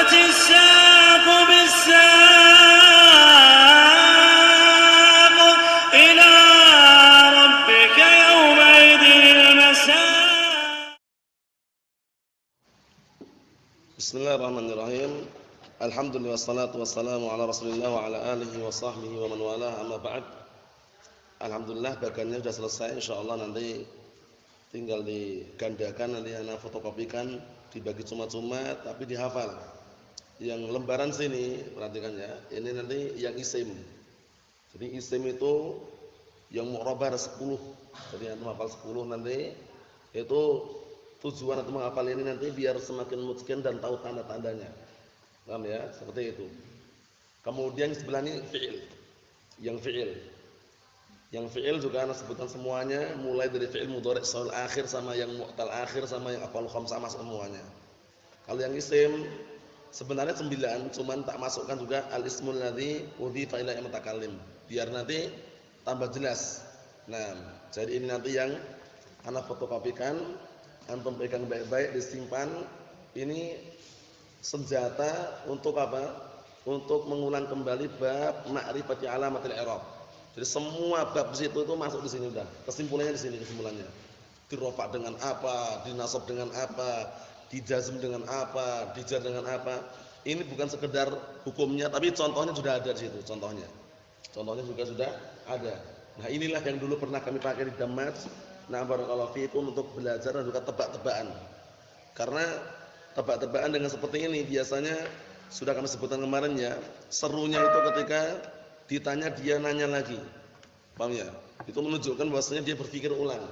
والتفت الساق بالساق إلى ربك يومئذ المساق. بسم الله الرحمن الرحيم. Alhamdulillah wassalatu wassalamu ala Rasulillah wa ala alihi wa sahbihi wa man walah, amma ba'd. Alhamdulillah bagiannya sudah selesai, insyaallah nanti tinggal digandakan, nanti ana fotokopikan, dibagi cuma-cuma tapi dihafal. Yang lembaran sini perhatikan ya. Ini nanti yang isim. Jadi isim itu yang mu'rabah ada 10. Jadi antum hafal 10 nanti. Itu tujuan antum menghafal ini nanti biar semakin mutqin dan tahu tanda-tandanya. Paham ya? Seperti itu. Kemudian sebelah ini fi'il. Yang fi'il juga ana sebutkan semuanya, mulai dari fi'il mudhari' shal akhir sama yang mu'tal akhir sama yang af'al khamsah masuk semuanya. Kalau yang isim sebenarnya 9, cuman tak masukkan juga al-ismul ladzi udhifa ila mutakallim biar nanti tambah jelas. Nah, jadi ini nanti yang ana fotokopikan, antum pegang baik-baik, disimpan. Ini senjata untuk apa? Untuk mengulang kembali bab ma'rifati alamatil i'rab. Jadi semua bab di situ itu masuk di sini udah. Kesimpulannya di sini kesimpulannya. Dirofa dengan apa, dinasab dengan apa, dijazm dengan apa, dijar dengan apa. Ini bukan sekedar hukumnya tapi contohnya sudah ada di situ, contohnya. Contohnya juga sudah ada. Nah, inilah yang dulu pernah kami pakai di Damaj. Nah, barakallahu fiikum untuk belajar dan juga tebak-tebakan. Karena tebak-tebakan dengan seperti ini biasanya sudah kami sebutkan kemarin ya, serunya itu ketika ditanya dia nanya lagi. Paham ya? Itu menunjukkan bahwasanya dia berpikir ulang.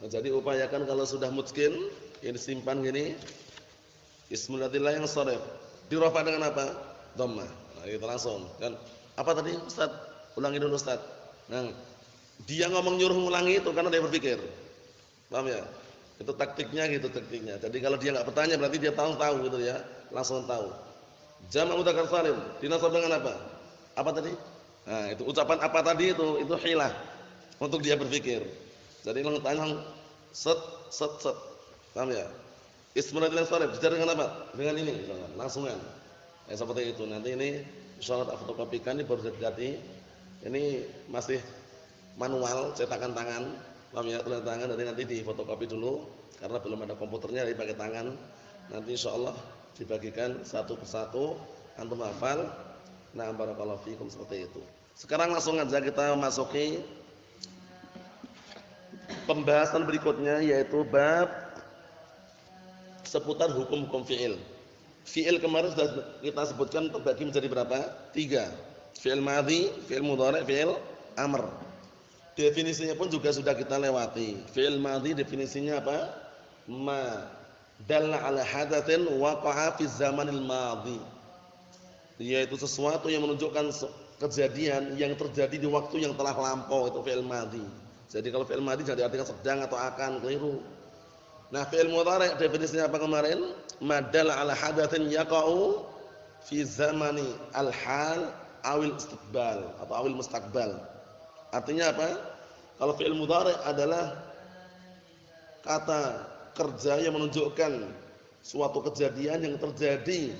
Nah, jadi upayakan kalau sudah mutqin, yang disimpan gini, ismul ladzi la yansharif. Dirafa dengan apa? Dhammah. Nah, itu langsung kan. Apa tadi Ustaz? Ulangi dulu Ustaz. Nah, dia ngomong nyuruh ngulangi itu karena dia berpikir. Paham ya? Itu taktiknya gitu, taktiknya. Jadi kalau dia enggak bertanya berarti dia tahu gitu ya, langsung tahu. Jama' mudzakkar salim dinasab dengan apa? Apa tadi? Nah, itu ucapan apa tadi itu hilah untuk dia berpikir. Jadi langsung tanya set. Paham ya? Ismul ladzi salim dijar dengan apa? Dengan ini misalnya, langsungan. Ya seperti itu. Nanti ini insyaallah tak fotokopikan, ini baru jadi. Ini masih manual, cetakan tangan. Paham ya, tulis tangan, nanti difotokopi dulu karena belum ada komputernya, jadi pakai tangan. Nanti insyaallah dibagikan satu persatu, antum hafal. Nah, barakallahu fiikum, seperti itu. Sekarang langsung aja kita masuki pembahasan berikutnya, yaitu bab seputar hukum-hukum fi'il. Fi'il kemarin sudah kita sebutkan terbagi menjadi berapa? 3. Fi'il madhi, fi'il mudhari', fi'il amr. Definisinya pun juga sudah kita lewati. Fi'il madhi definisinya apa? Ma dalla ala hadatsin waqa'a fi zamanil madhi. Yaitu sesuatu yang menunjukkan kejadian yang terjadi di waktu yang telah lampau, itu fi'il madhi. Jadi kalau fi'il madhi jadi artinya sedang atau akan, keliru. Nah, fi'il mudhari' definisinya apa kemarin? Ma dalla ala hadatsin yaqa'u fi zamani al-hal awil istiqbal atau awil mustaqbal. Artinya apa? Kalau fi'il mudhari' adalah kata kerja yang menunjukkan suatu kejadian yang terjadi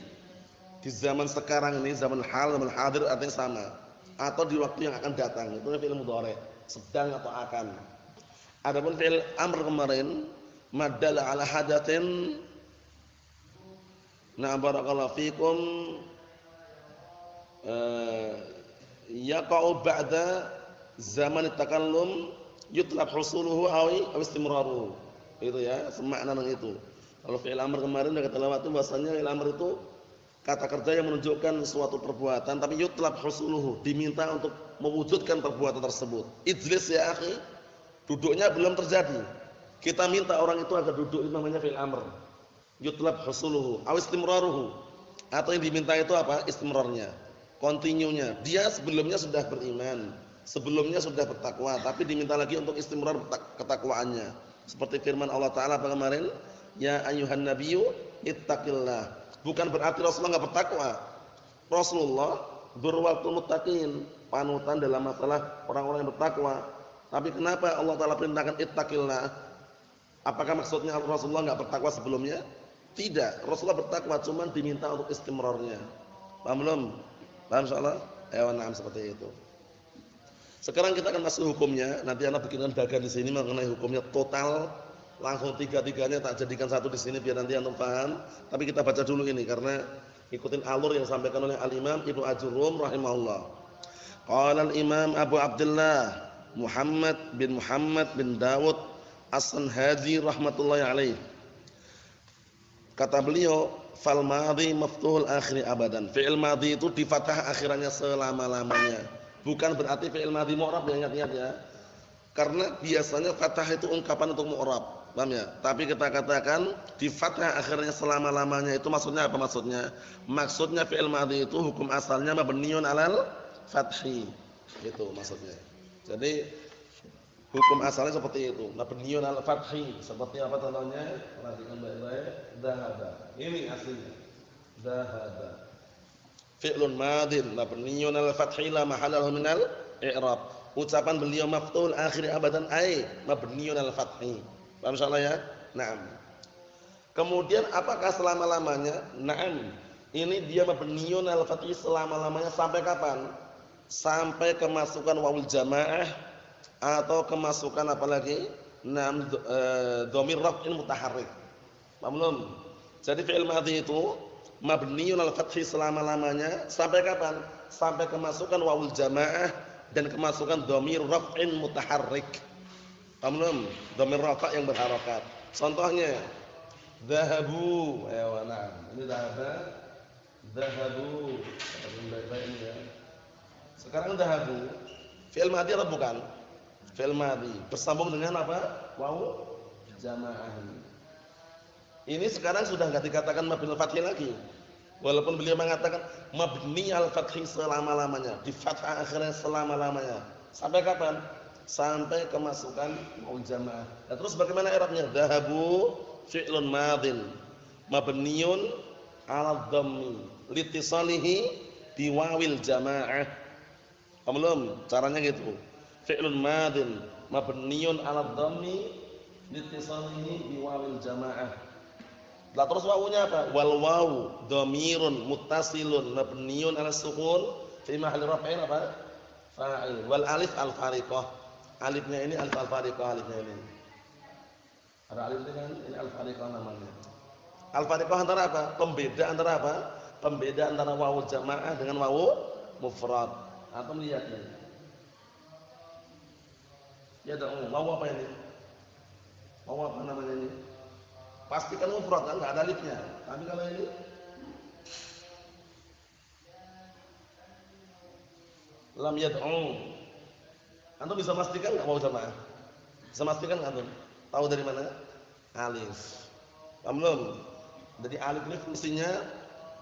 di zaman sekarang ini, zaman hal, zaman hadir, artinya sama. Atau di waktu yang akan datang, itu fi'il mudhari', sedang atau akan. Adapun fi'il amr kemarin, madalla ala hadatsin, na barakallahu fikum, yaqa'u ba'da zaman takallum yutlab husuluhu aw istimraruhu. Itu ya, semakna dengan itu. Kalau fi'il amr kemarin sudah kita lewati bahasanya fi'il amr itu kata kerja yang menunjukkan suatu perbuatan tapi yutlab husuluhu, diminta untuk mewujudkan perbuatan tersebut. Ijlis ya akhi, duduknya belum terjadi. Kita minta orang itu agar duduk, itu namanya fi'il amr. Yutlab husuluhu aw istimraruhu. Atau yang diminta itu apa? Istimrarnya, continue-nya. Dia sebelumnya sudah beriman, sebelumnya sudah bertakwa, tapi diminta lagi untuk istimrar ketakwaannya. Seperti firman Allah Ta'ala kemarin, ya ayyuhan nabiyyu ittaqillah. Bukan berarti Rasulullah enggak bertakwa. Rasulullah berwaktu muttaqin, panutan dalam masalah orang-orang yang bertakwa. Tapi kenapa Allah Ta'ala perintahkan ittaqillah? Apakah maksudnya Rasulullah enggak bertakwa sebelumnya? Tidak, Rasulullah bertakwa cuman diminta untuk istimrarnya. Paham belum? Paham insyaallah? Na'am seperti itu. Sekarang kita akan masuk hukumnya. Nanti anak bikinkan dagang di sini mengenai hukumnya total. Langsung tiga-tiganya tak jadikan satu di sini biar nanti antum paham. Tapi kita baca dulu ini karena ikutin alur yang disampaikan oleh Al-Imam Ibnu Ajurrum rahimahullah. Qala Al-Imam Abu Abdullah Muhammad bin Dawud As-Sanhadi rahmatullahi alaih. Kata beliau, fal madhi maftuhul akhiri abadan. Fi'il madhi itu di fathah akhirannya selama-lamanya. Bukan berarti fi'il madhi mu'rab, ya, ingat-ingat ya. Karena biasanya fathah itu ungkapan untuk mu'rab. Paham ya? Tapi kita katakan di fathah akhirnya selama-lamanya itu maksudnya apa maksudnya? Maksudnya fi'il madhi itu hukum asalnya mabniun 'alal fathi. Itu maksudnya. Jadi hukum asalnya seperti itu. Mabniun 'alal fathi. Seperti apa contohnya? Perhatikan baik-baik. Dhahaba. Ini aslinya. Dhahaba. Fi'lun madin mabniun 'alal fathi la mahalla lahu minal i'rab. Ucapan beliau maftuhul akhir abadan ai mabniun 'alal fathi. Paham insyaallah ya? Naam. Kemudian apakah selama-lamanya? Naam. Ini dia mabniun 'alal fathi selama-lamanya sampai kapan? Sampai kemasukan wawul jamaah atau kemasukan apa lagi? Naam dhamir raf'in mutaharrik. Paham belum? Jadi fi'il madhi itu mabniun 'alal fathi selama-lamanya sampai kapan? Sampai kemasukan wawul jamaah dan kemasukan dhamir raf'in mutaharrik. Paham belum? Dhamir rafa' yang berharakat. Contohnya dhahabu. Na'am. Ini dhahabu. Baik-baik ini ya. Sekarang dhahabu fi'il madhi atau bukan? Fi'il madhi bersambung dengan apa? Wawu jamaah. Ini sekarang sudah enggak dikatakan mabniul fathi lagi. Walaupun beliau mengatakan mabni al-fathi selama-lamanya, di fathah akhirnya selama-lamanya. Sampai kapan? Sampai kemasukan wawu jamaah. Nah, terus bagaimana i'rabnya? Dhahabu fi'lun madhin mabniun 'ala dhammi litisalihi bi wawil jamaah. Belum? Caranya gitu. Fi'lun madhin mabniun 'ala dhammi litisalihi bi wawil jamaah. Lah terus wawunya apa? Wal wawu dhamirun muttasilun mabniun 'ala sukun fi mahalli raf'in apa? Fa'il. Wal alif al fariqah. Alifnya ini alif al fariqah, alifnya ini. Ada alif ini kan? Ini al fariqah namanya. Al fariqah antara apa? Pembeda antara apa? Pembeda antara wawu jamaah dengan wawu mufrad. Antum lihat ini. Ya dong, wawu apa ini? Wawu apa namanya ini? Pastikan mufrad kan, enggak ada alifnya. Tapi kalau ini lam yad'u. Antum bisa pastikan enggak wawu jamaah? Bisa pastikan enggak antum? Tahu dari mana? Alif. Paham belum? Jadi alif ini fungsinya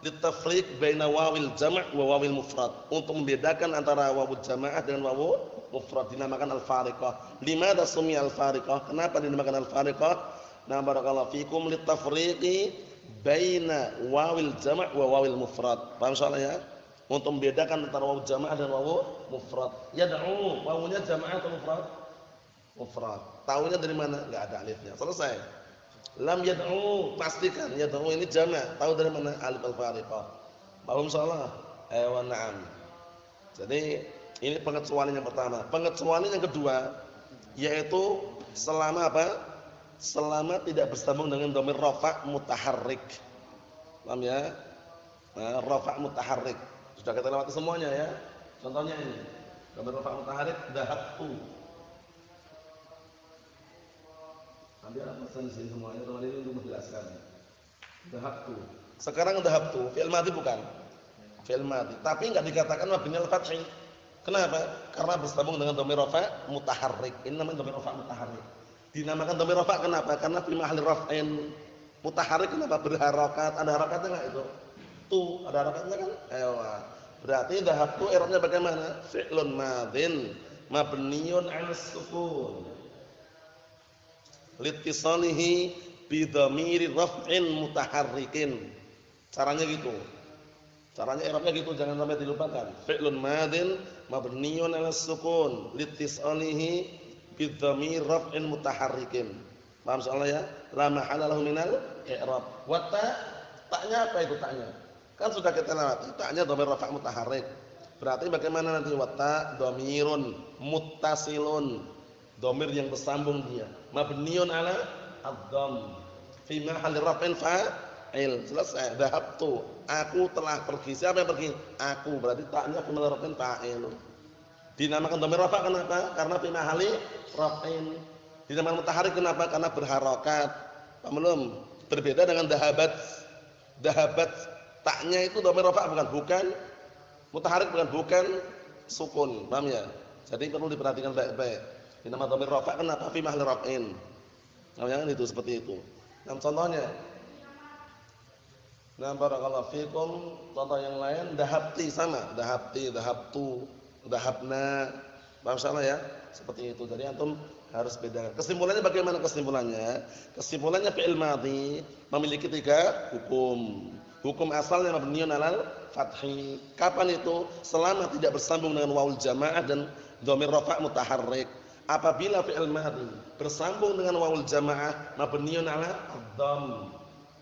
litafriq baina wawil jama' wa wawil mufrad, untuk membedakan antara wawu jamaah dengan wawu mufrad, dinamakan al-fariqah. Limadha sumiya al-fariqah? Kenapa dinamakan al-fariqah? Nah, barakallahu fikum litafriqi baina wawil jama' wa wawil mufrad. Paham soalnya ya? Untuk membedakan antara wawu jamaah dan wawu mufrad. Yad'u, wawunya jamaah atau mufrad? Mufrad. Taunya dari mana? Enggak ada alifnya. Selesai. Lam yad'u, pastikan yad'u ini jama'. Tahu dari mana? Alif al-fariqah. Paham salah? Na'am. Jadi ini pengecualian yang pertama. Pengecualian yang kedua yaitu selama apa? Selama tidak bersambung dengan dhamir rafa' mutaharrik. Paham ya? Nah, rafa' mutaharrik. Sudah kita lewati semuanya ya. Contohnya ini. Dhamir rafa' mutaharrik dhahabtu. Nanti ada pesan di sini semuanya, teman ini untuk menjelaskan. Dhahabtu. Sekarang dhahabtu fi'il madhi bukan? Fi'il madhi, tapi enggak dikatakan mabni al-fathi. Kenapa? Karena bersambung dengan dhamir rafa' mutaharrik. Ini namanya dhamir rafa' mutaharrik. Dinamakan dhamir rafa' kenapa? Karena fi mahalli raf'in mutaharrik. Kenapa? Berharakat. Ada harakatnya enggak itu? Tu, ada harakatnya kan? Berarti dhahabtu i'rabnya bagaimana? Fi'lun madhin mabniun 'ala sukun litisalihi bi dhamiri raf'in mutaharrikin. Caranya gitu. Caranya i'rabnya gitu, jangan sampai dilupakan. Fi'lun madhin mabniun 'ala sukun litisalihi bi dhamiri raf'in mutaharrikin. Paham soalnya ya? La mahala lahu minal i'rab. Wa ta'nya apa itu ta'nya? Kan sudah kita lewati, ta'nya dhamir rafa' mutaharrik. Berarti bagaimana nanti wa ta' dhamirun muttasilun. Dhamir yang bersambung dia. Mabniun ala ad-dhamm. Fi mahalli raf'in fa'il. Selesai. Dhahabtu. Aku telah pergi. Siapa yang pergi? Aku. Berarti ta'nya fi mahalli raf'in fa'il. Dinamakan dhamir rafa' kenapa? Karena fi mahalli raf'in. Dinamakan mutaharrik kenapa? Karena berharokat. Paham belum? Berbeda dengan dahabat. Dahabat taknya itu dhamir rafa' bukan mutaharrik bukan sukun. Paham ya? Jadi perlu diperhatikan baik-baik. Dinamakan dhamir rafa' kenapa? Fi mahalli raf'in. Namanya itu seperti itu. Nah, contohnya. Nah, barakallahu fikum. Contoh yang lain dahabti sama, dahabti, dahabtu, dahabna. Paham salah ya? Seperti itu. Jadi antum harus bedakan. Kesimpulannya bagaimana kesimpulannya? Kesimpulannya fi'il madhi memiliki 3 hukum. Hukum asalnya mabniun alal fathi. Kapan itu? Selama tidak bersambung dengan wawul jamaah dan dhamir rafa' mutaharrik. Apabila fi'il madhi bersambung dengan wawul jamaah mabniun ala ad-dhamm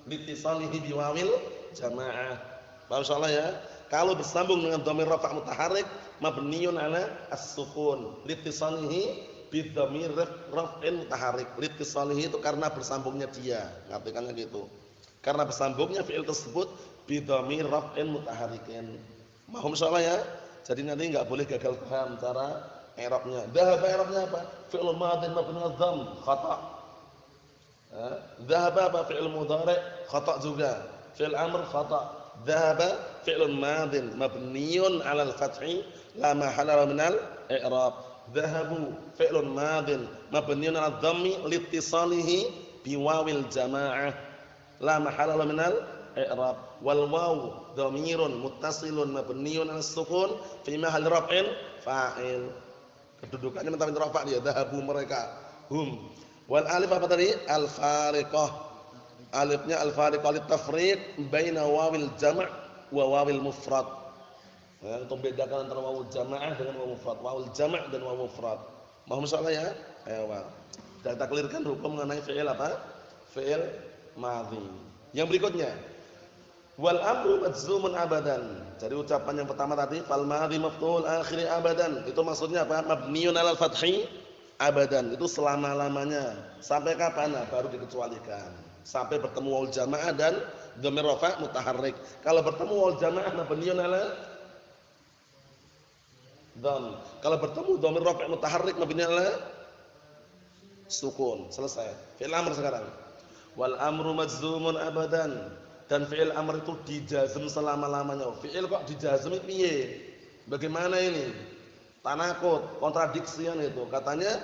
litisalihi biwawil jamaah. Paham insyaallah ya? Kalau bersambung dengan dhamir rafa' mutaharrik mabniun ala as-sukun litisalihi bidhamir raf'in mutaharrik. Litisalihi itu karena bersambungnya dia. Artikannya gitu. Karena bersambungnya fi'il tersebut bidhamir raf'in mutaharrikin. Paham insyaallah ya? Jadi nanti enggak boleh gagal paham cara i'rabnya. Dhahaba i'rabnya apa? Fi'il madhi mabni adh-dhamm, khata'. Dhahaba apa? Fi'il mudhari' khata' juga. Fi'il amr khata'. Dhahaba fi'il madhi mabniun 'ala al-fathi la mahala lahu min al-i'rab. Dhahabu fi'il madhi mabniun 'ala adh-dhammi liittisalihi biwawil jamaah la mahala lahu min al-i'rab. Wal waw dhamirun muttasilun mabniun 'ala as-sukun fi mahalli raf'in fa'il. Kedudukannya mentah rafa' dia, dhahabu mereka, hum. Wal alif apa tadi? Al-fariqah. Alifnya al-fariqah litafriq baina wawil jama' wa wawil mufrad. Ya, untuk bedakan antara wawul jamaah dengan wawul mufrad, wawul jama' dan wawul mufrad. Mohon insyaallah ya. Ayo, kita clearkan hukum mengenai fi'il apa? Fi'il madhi. Yang berikutnya wal amru majzumun abadan. Jadi ucapan yang pertama tadi fal madhi maf'ul akhiri abadan. Itu maksudnya apa? Mabniun 'alal fathi abadan. Itu selama-lamanya. Sampai kapan? Nah, baru dikecualikan. Sampai bertemu waul jamaah dan dhamir rafa' mutaharrik. Kalau bertemu waul jamaah mabniun 'ala dhamm. Kalau bertemu dhamir rafa' mutaharrik mabniun 'ala sukun. Selesai. Fi'il amr sekarang. Wal amru majzumun abadan. Dan fi'il amr itu dijazm selama-lamanya. Fi'il kok dijazm piye? Bagaimana ini? Tanakut, kontradiksi itu. Katanya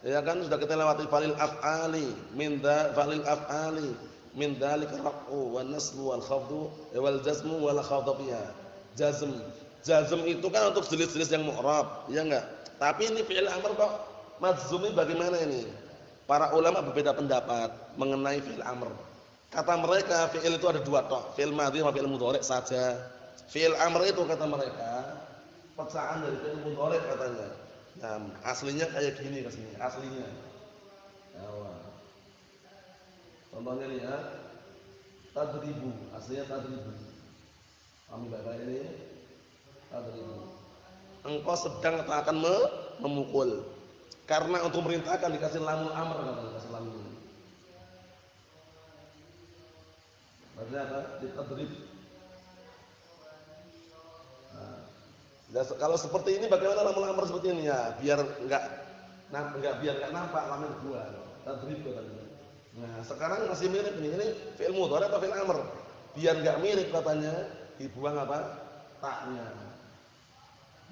ya kan sudah kita lewati falil af'ali min falil af'ali min dzalika raf'u wan nasbu wal khafdu wal jazmu wal khafdhiya. Jazm itu kan untuk jenis-jenis yang mu'rab, ya enggak? Tapi ini fi'il amr kok majzumi bagaimana ini? Para ulama berbeda pendapat mengenai fi'il amr. Kata mereka fi'il itu ada 2 tok, fi'il madhi sama fi'il mudhari saja. Fi'il amr itu kata mereka pecahan dari fi'il mudhari katanya. Nah, aslinya kayak gini aslinya. Contohnya nih ya. Tadribu, aslinya tadribu. Kami baca ini tadribu. Engkau sedang atau akan memukul. Karena untuk merintahkan dikasih lamul amr katanya, dikasih lamul. Maksudnya apa? Ditadrib. Nah, kalau seperti ini bagaimana lamul amr seperti ini ya? Biar enggak nampak lamul dua. Tadrib katanya. Nah, sekarang masih mirip nih. Ini fi'il mudhari atau fi'il amr? Biar enggak mirip katanya, dibuang apa? Taknya.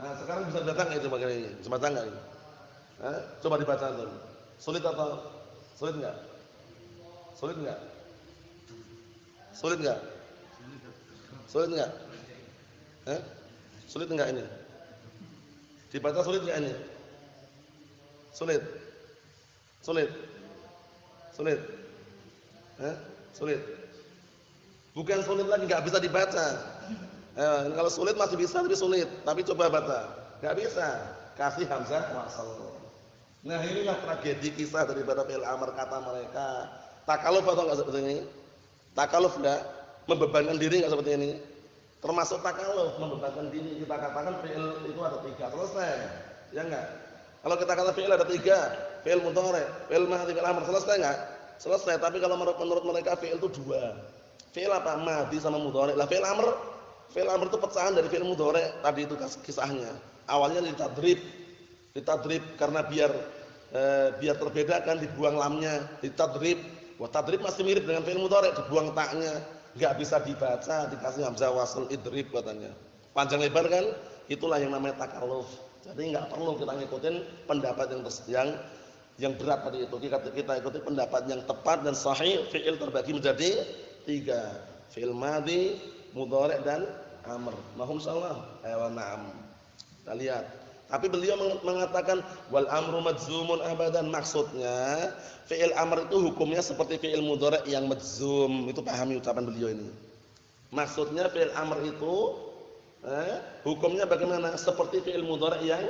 Nah, sekarang bisa datang itu bagian ini. Bisa datang enggak ini? Coba dibaca tuh. Sulit atau sulit enggak? Sulit enggak? Sulit enggak? Sulit enggak? Sulit enggak ini? Dibaca sulit enggak ini? Sulit. Sulit. Sulit. Sulit. Bukan sulit lagi, enggak bisa dibaca. Kalau sulit masih bisa, tapi sulit. Tapi coba baca. Enggak bisa. Kasih hamzah wasal. Nah, inilah tragedi kisah daripada fi'il amr kata mereka. Takaluf atau enggak seperti ini? Takaluf enggak? Membebankan diri enggak seperti ini? Termasuk takaluf, membebankan diri. Kita katakan fi'il itu ada 3, selesai. Ya enggak? Kalau kita kata fi'il ada 3, fi'il mudhari', fi'il madhi, fi'il amr, selesai enggak? Selesai. Tapi kalau menurut mereka fi'il itu 2. Fi'il apa? Madhi sama mudhari'. Lah fi'il amr itu pecahan dari fi'il mudhari'. Tadi itu kisahnya. Awalnya ditadrib karena biar terbedakan, dibuang lamnya, ditadrib. Wah, tadrib masih mirip dengan fi'il mudhari', dibuang taknya, enggak bisa dibaca, dikasih hamzah wasl idrib katanya. Panjang lebar kan? Itulah yang namanya takaluf. Jadi enggak perlu kita ngikutin pendapat yang berat tadi itu. Kita ikuti pendapat yang tepat dan sahih. Fi'il terbagi menjadi 3. Fi'il madhi, mudhari' dan amr. Mahum insyaallah. Na'am. Kita lihat. Tapi beliau mengatakan wal amru majzumun abadan, maksudnya fi'il amr itu hukumnya seperti fi'il mudhari' yang majzum. Itu pahami ucapan beliau ini. Maksudnya fi'il amr itu hukumnya bagaimana? Seperti fi'il mudhari' yang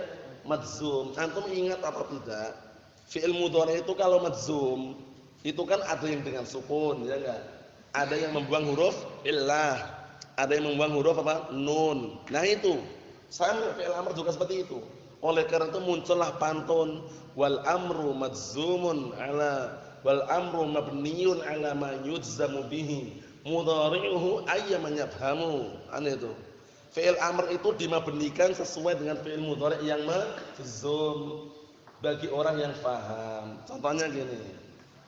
majzum. Antum ingat apa tidak? Fi'il mudhari' itu kalau majzum itu kan ada yang dengan sukun, ya enggak? Ada yang membuang huruf illah, ada yang membuang huruf apa? Nun. Nah itu sama fi'il amr juga seperti itu. Oleh karena itu muncullah pantun wal amru majzumun ala wal amru mabniyun ala ma yujzamu bihi mudhari'uhu ayyaman yafhamu. Aneh itu. Fi'il amr itu dimabnikan sesuai dengan fi'il mudhari' yang majzum bagi orang yang paham. Contohnya gini.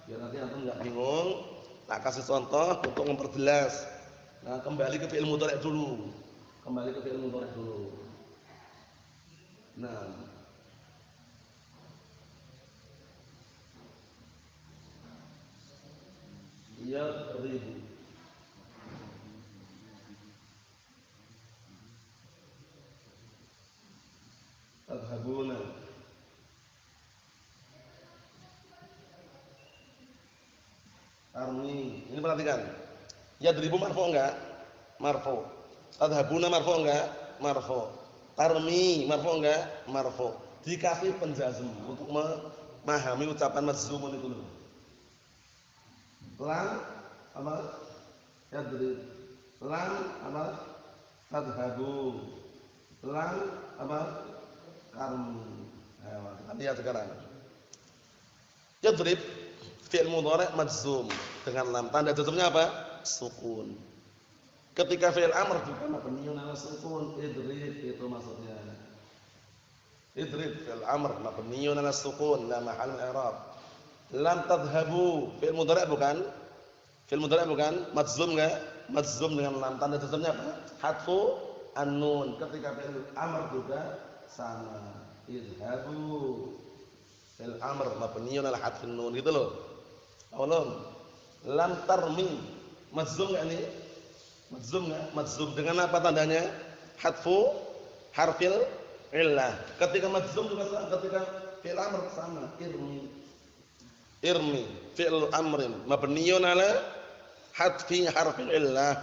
Biar nanti antum enggak bingung, tak kasih contoh untuk memperjelas. Nah, kembali ke fi'il mudhari' dulu. Nah, ribu tadhabuna armi. Ini perhatikan. Yadribu marfu enggak? Marfu. Tadhabuna marfu enggak? Marfu. Tarmi marfu enggak? Marfu. Dikasih penjazm untuk memahami ucapan majzumun itu dulu. Lam apa? Yadrib. Lam apa? Tadhabu. Lam apa? Karmi. Ayo kita lihat sekarang. Yadrib fi'il mudhari' majzum dengan lam. Tanda jazmnya apa? Sukun. Ketika fi'il amr juga mabniun 'ala sukun, idrib itu maksudnya. Idrib fi'il amr mabniun 'ala sukun, la mahal i'rab. Lam tadhhabu fi'il mudhari' bukan? Fi'il mudhari' bukan? Majzum enggak? Majzum dengan lam. Tanda jazmnya apa? Hadfu an-nun. Ketika fi'il amr juga sama. Idhabu fi'il amr mabniun 'ala hadfin nun gitu loh. Awalum lam tarmi majzum enggak ini? Majzum enggak? Majzum dengan apa tandanya? Hadfu harfil illah. Ketika majzum juga sama, ketika fi'il amr sama. Irmi fi'il amrin mabniun 'ala hadfi harfil illah.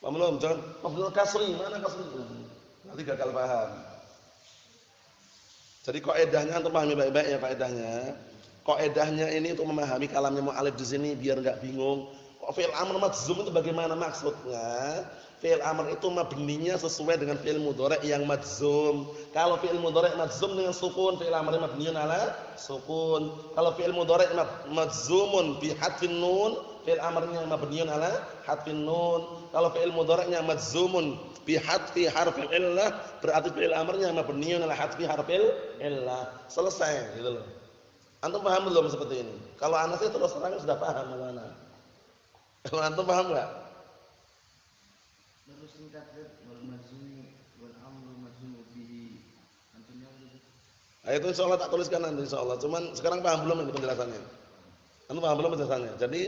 Paham belum? Jangan mabniun kasri, mana kasri? Nanti gagal paham. Jadi kaidahnya antum pahami baik-baik ya kaidahnya. Kaidahnya ini untuk memahami kalamnya mu'allif di sini biar enggak bingung. Kok fi'il amr majzum itu bagaimana maksudnya? Fi'il amr itu mabninya sesuai dengan fi'il mudhari' yang majzum. Kalau fi'il mudhari' majzum dengan sukun, fi'il amr mabniun 'ala sukun. Kalau fi'il mudhari' majzumun bi hadfin nun, fi'il amrnya mabniun 'ala hadfin nun. Kalau fi'il mudhari'nya majzumun bi hadfi harfil illah, berarti fi'il amrnya mabniun 'ala hadfi harfil illah. Selesai gitu loh. Antum paham belum seperti ini? Kalau anak sih terus terang sudah paham mana. Kalau antum paham enggak? Terus singkatnya wal majzumi wal amru majzumu bihi. Antumnya gitu. Nah, itu insyaallah tak tuliskan nanti insyaallah. Cuman sekarang paham belum ini penjelasannya? Antum paham belum penjelasannya? Jadi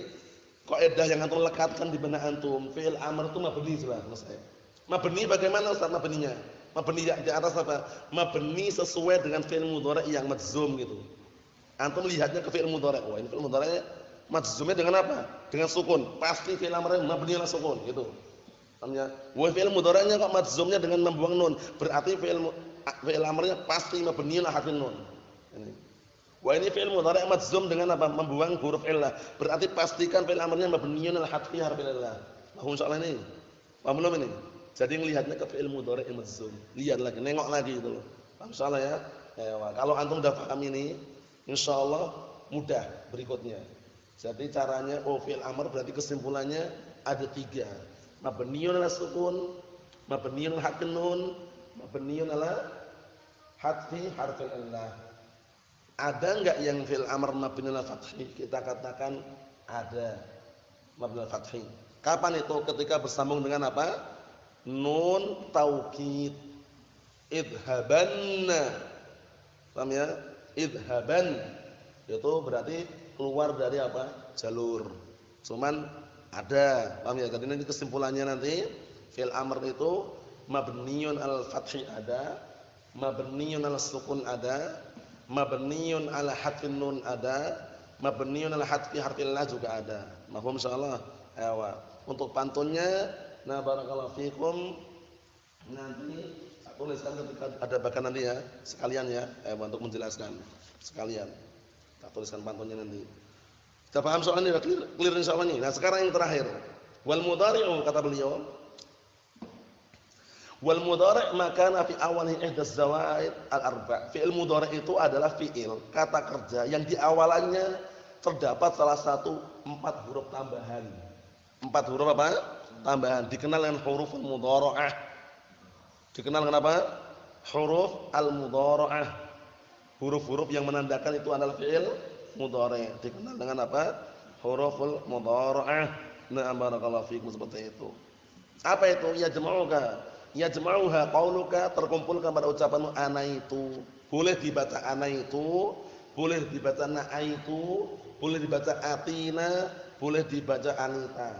kaidah yang antum lekatkan di benak antum, fi'il amr itu mabni sudah selesai. Mabni bagaimana Ustaz mabninya? Mabni di atas apa? Mabni sesuai dengan fi'il mudhari' yang majzum gitu. Antum lihatnya ke fi'il mudhari'. Wah, ini fi'il mudhari' majzumnya dengan apa? Dengan sukun. Pasti fi'il amr mabni 'ala sukun gitu. Artinya, wa fi'il mudhari'nya kok majzumnya dengan membuang nun. Berarti fi'il amrnya pasti mabni 'ala harfin nun. Ini. Wah ini fi'il mudhari' majzum dengan apa? Membuang huruf illah. Berarti pastikan fi'il amrnya mabniun ala hadfi harfil illah. Paham soal ini? Paham belum ini? Jadi ngelihatnya ke fi'il mudhari' majzum. Lihat lagi, nengok lagi gitu loh. Paham soalnya ya? Kalau antum udah paham ini, insyaallah mudah berikutnya. Jadi caranya fi'il amr berarti kesimpulannya ada 3. Mabniun ala sukun, mabniun ala haqqin nun, mabniun ala hadfi harfil illah. Ada enggak yang fi'il amr mabni ala fathi? Kita katakan ada mabni ala fathi. Kapan itu? Ketika bersambung dengan apa? Nun taukid. Idhabanna. Paham ya? Idhaban. Itu berarti keluar dari apa? Jalur. Cuman ada. Paham ya? Jadi nanti kesimpulannya nanti fi'il amr itu mabniun al fathi ada, mabniun al sukun ada, mabniun ala hadfin nun ada, mabniun ala hadfi harfillah juga ada. Mafhum insyaallah? Ayo. Untuk pantunnya, nah barakallahu fikum nanti saya tuliskan ketika ada bagan nanti ya, sekalian ya, untuk menjelaskan sekalian. Tak tuliskan pantunnya nanti. Kita paham soal ini, clear insyaallah ini. Nah, sekarang yang terakhir. Wal mudhari'u kata beliau. Wal mudhari' makana fi awalih ihdas zawaid al-arba'. Fi'il mudhari' itu adalah fi'il, kata kerja yang di awalannya terdapat salah satu 4 huruf tambahan. 4 huruf apa? Tambahan. Dikenal dengan huruf al-mudhara'ah. Dikenal dengan apa? Huruf al-mudhara'ah. Huruf-huruf yang menandakan itu adalah fi'il mudhari'. Dikenal dengan apa? Huruful mudhara'ah. Nah, barakallahu fiikum seperti itu. Apa itu? Ya jama'uka. Ya jama'uha qauluka, terkumpulkan pada ucapanmu ana itu. Boleh dibaca ana itu, boleh dibaca na'aitu, boleh dibaca atina, boleh dibaca anita.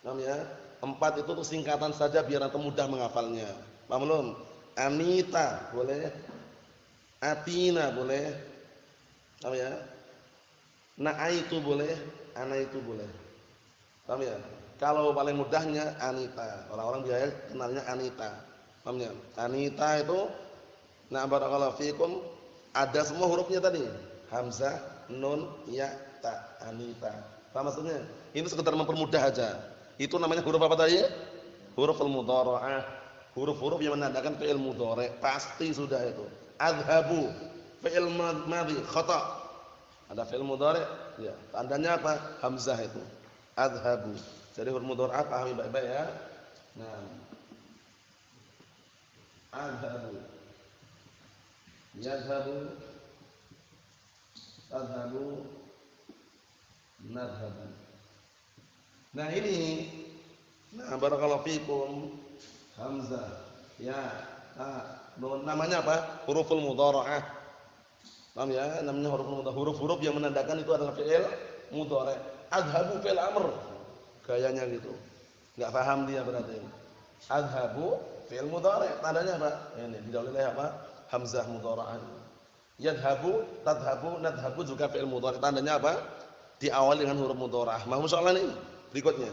Paham ya? 4 itu singkatan saja biar antum mudah menghafalnya. Paham belum? Anita boleh, atina boleh. Paham ya? Na'aitu boleh, ana itu boleh. Paham ya? Kalau paling mudahnya Anita. Orang-orang biasa kenalnya Anita. Paham ya? Anita itu na barakallahu fikum ada semua hurufnya tadi. Hamzah, nun, ya, ta. Anita. Paham maksudnya? Ini sekedar mempermudah aja. Itu namanya huruf apa tadi? Huruf al-mudhara'ah. Huruf-huruf yang menandakan fi'il mudhari'. Pasti sudah itu. Adhabu, fi'il madhi, khata'. Ada fi'il mudhari', ya. Tandanya apa? Hamzah itu. Adhabu. Jadi huruf mudhari' pahami baik-baik ya. Nah. Adhabu. Yadhabu. Adhabu. Nadhabu. Nah ini. Nah barakallahu fikum. Hamzah. Ya. Nah, namanya apa? Huruful mudhara'ah. Paham ya? Namanya huruful mudhara'ah. Huruf-huruf yang menandakan itu adalah fi'il mudhari'. Adhabu fi'il amr. Gayanya gitu. Enggak paham dia berarti. Adhabu fi'il mudhari'. Tandanya apa? Ini didahului oleh apa? Hamzah mudhara'ah. Yadhabu, tadhabu, nadhabu juga fi'il mudhari'. Tandanya apa? Diawali dengan huruf mudhara'ah. Mahum soalan ini berikutnya.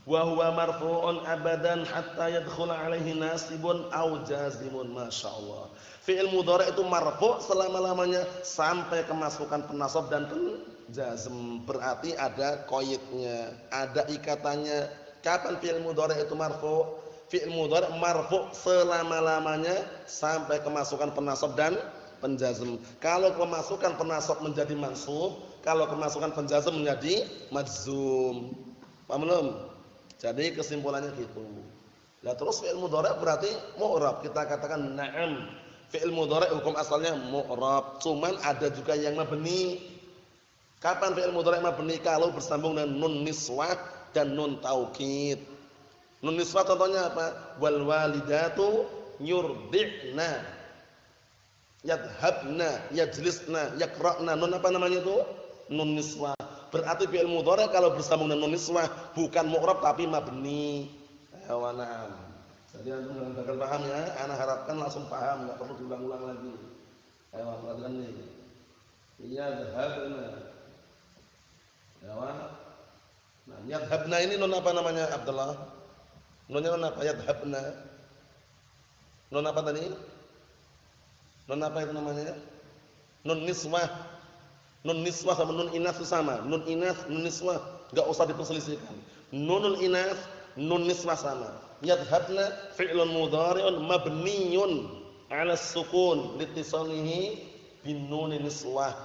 Wa huwa marfu'un abadan hatta yadkhula alaihi nasibun aw jazimun. Masyaallah. Fi'il mudhari' itu marfu' selama-lamanya sampai kemasukan penasab dan jazm. Berarti ada qaidnya, ada ikatannya. Kapan fi'il mudhari' itu marfu'? Fi'il mudhari' marfu' selama-lamanya sampai kemasukan penasab dan penjazm. Kalau kemasukan penasab menjadi mansub, kalau kemasukan penjazm menjadi majzum. Paham belum? Jadi kesimpulannya gitu. Lah terus fi'il mudhari' berarti mu'rab. Kita katakan na'am. Fi'il mudhari' hukum asalnya mu'rab. Cuman ada juga yang mabni. Kapan fi'il mudhari' mabni? Kalau bersambung dengan nun niswah dan nun taukid. Nun niswah contohnya apa? Wal walidatu yurdi'na, yadhabna, yajlisna, yaqra'na. Nun apa namanya itu? Nun niswah. Berarti fi'il mudhari' kalau bersambung dengan nun niswah bukan mu'rab tapi mabni. Wa na'am. Jadi antum bakal paham ya. Ana harapkan langsung paham, enggak perlu diulang-ulang lagi. Ayo perhatikan ini. Yadhabna. Ya, nah, yadhabna ini nun apa namanya Abdullah? Nunnya nun apa? Yadhabna. Nun apa tadi? Nun apa itu namanya? Nun niswah. Nun niswah sama nun inath itu sama. Nun inath, nun niswah enggak usah diperselisihkan. Nunul inath, nun niswah sama. Yadhhabna fi'lun mudhari'un mabniyun 'ala sukun litisalihi bin nun niswah.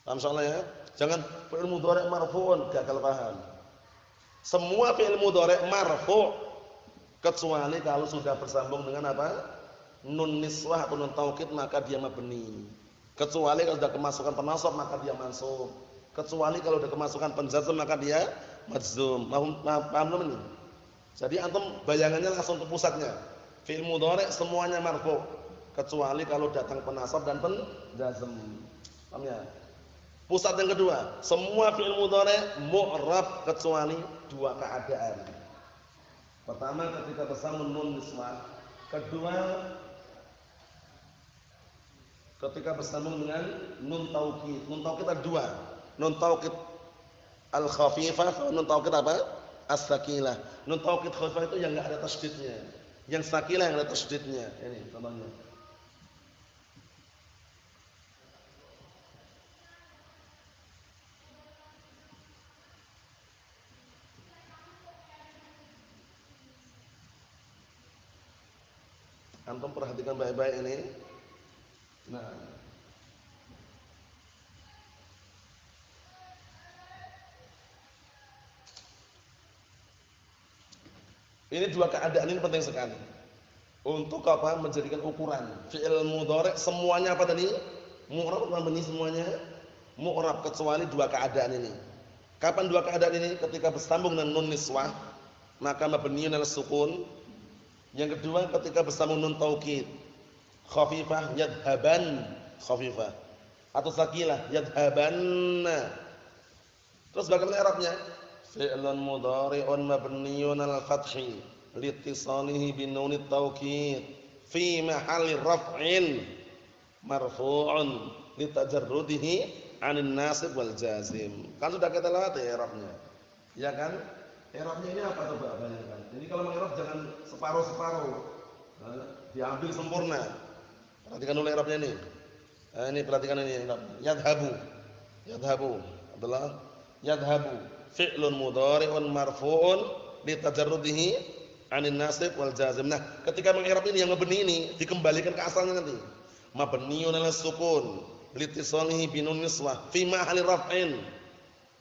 Paham soalnya ya? Jangan fi'il mudhari' marfu'un, gagal paham. Semua fi'il mudhari' marfu' kecuali kalau sudah bersambung dengan apa? Nun niswah atau nun taukid maka dia mabni. Kecuali kalau sudah kemasukan penasab maka dia mansub. Kecuali kalau sudah kemasukan penjazm maka dia majzum. Paham belum ini? Jadi antum bayangannya langsung ke pusatnya. Fi'il mudhari' semuanya marfu kecuali kalau datang penasab dan penjazm. Paham ya? Pusat yang kedua, semua fi'il mudhari' mu'rab kecuali dua keadaan. Pertama ketika bersambung nun niswah, kedua ketika bersambung dengan nun taukid. Nun taukid ada dua. Nun taukid al-khafifah atau nun taukid apa? As-sakilah. Nun taukid khafifah itu yang enggak ada tasydidnya. Yang sakilah yang ada tasydidnya. Ini contohnya. Antum perhatikan baik-baik ini. Nah, ini dua keadaan ini penting sekali. Untuk apa? Menjadikan ukuran. Fi'il mudhari' semuanya apa tadi? Mu'rab atau mabni semuanya? Mu'rab kecuali dua keadaan ini. Kapan dua keadaan ini? Ketika bersambung dengan nun niswah, maka mabniun 'ala sukun. Yang kedua ketika bersambung nun taukid. Khafifah yadhaban khafifah atau sakilah yadhabanna. Terus bagaimana i'rabnya? Fi'lun mudhari'un mabniun 'alal fathi liittisalihi bin nunit taukid fi mahalli raf'in marfu'un litajarrudihi 'anil nasib wal jazim. Kan sudah kita lewati i'rabnya. Ya kan? I'rabnya ini apa coba bayangkan. Ini kalau mengi'rab jangan separuh-separuh. Diambil sempurna. Perhatikan dulu i'rabnya ini. Nah, ini perhatikan ini yadhhabu. Yadhhabu adalah yadhhabu fi'lun mudhari'un marfu'un litajarrudihi 'anil nasib wal jazim. Nah, ketika mengi'rab ini yang mabni ini dikembalikan ke asalnya nanti. Mabniun 'ala sukun litisalihi bi nun niswah fi mahalli raf'in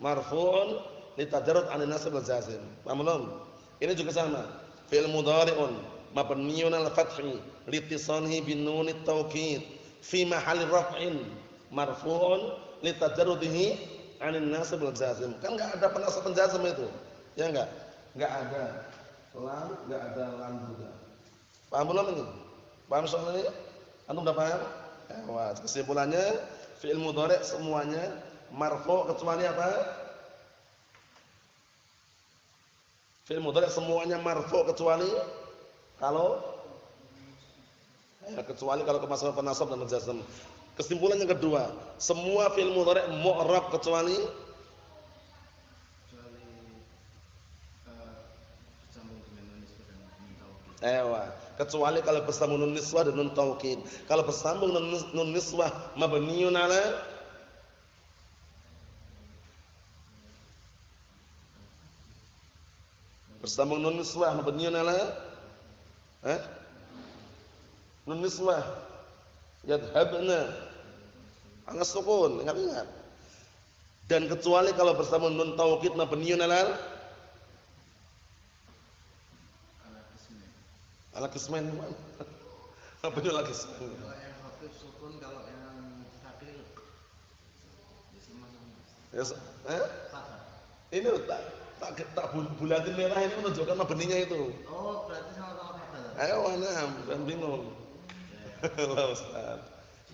marfu'un litajarrud 'anil nasib wal jazim. Paham belum? Ini juga sama. Fi'il mudhari'un mabniun 'ala fathi litisalihi bin nunit taukid fi mahalli raf'in marfu'un litajarrudihi 'anil nasib wal jazim. Kan enggak ada penasab penjazm itu. Ya enggak? Enggak ada. Lam enggak ada lam juga. Paham belum ini? Paham soal ini? Antum udah paham? Wah, kesimpulannya fi'il mudhari' semuanya marfu' kecuali apa? Fi'il mudhari' semuanya marfu' kecuali kalau kemasukan penasab dan penjazm. Kesimpulan yang kedua, semua fi'il mudhari' mu'rab kecuali bersambung dengan nun niswah dan nun taukid. kecuali kalau bersambung nun niswah dan nun taukid. Kalau bersambung nun niswah mabniun 'ala bersambung nun niswah mabniun 'ala nun niswah yadhabna 'ala sukun, ingat-ingat. Dan kecuali kalau bersambung nun taukid mabniun 'ala qismain mana? Mabniun 'ala qismain. Kalau yang khafif sukun, kalau yang sakil fathah. Ini tak bulatin merah ini menunjukkan mabninya itu. Oh, berarti sama-sama fathah. Ayo mana, bukan bingung. Allah Ustaz.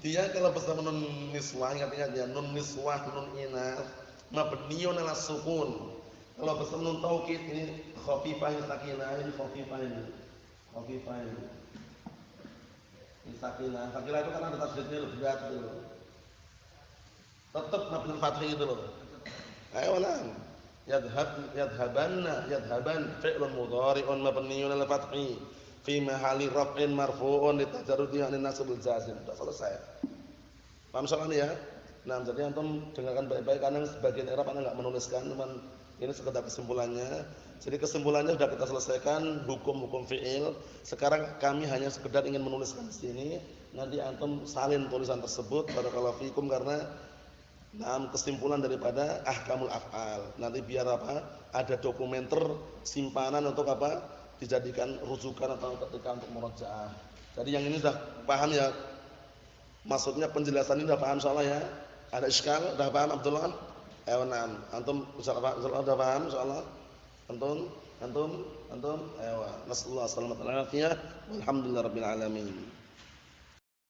Dia kalau bersama nun niswah, ingat-ingat ya, nun niswah, nun inath, mabniun 'ala sukun. Kalau bersama nun taukid ini khafifah sakinah, ini khafifah ini. Khafifah ini. Ini sakinah. Sakinah itu kan ada tasydidnya lebih berat itu. Tetap mabniun fathah itu loh. Ayo mana? Yadhaban fi'lun mudhari'un mabniun 'ala fathi fi mahalli raf'in marfu'un litajarrudihi 'anil nasb wal jazm. Sudah selesai. Paham soal ini ya? Nah, jadi antum dengarkan baik-baik karena sebagian Arab Anda enggak menuliskan, cuman ini sekedar kesimpulannya. Jadi kesimpulannya sudah kita selesaikan hukum-hukum fi'il. Sekarang kami hanya sekedar ingin menuliskan di sini. Nanti antum salin tulisan tersebut barakallahu fikum karena kesimpulan daripada ahkamul af'al. Nanti biar apa? Ada dokumenter simpanan untuk apa? Dijadikan rujukan atau ketika untuk murojaah. Jadi yang ini sudah paham ya? Maksudnya penjelasan ini sudah paham insyaallah ya? Ada iskal? Sudah paham Abdullah? Ayo na'am. Antum insyaallah sudah paham insyaallah? Antum? Ayo. Nasallahu alaihi wasallam. Alhamdulillahirabbil alamin.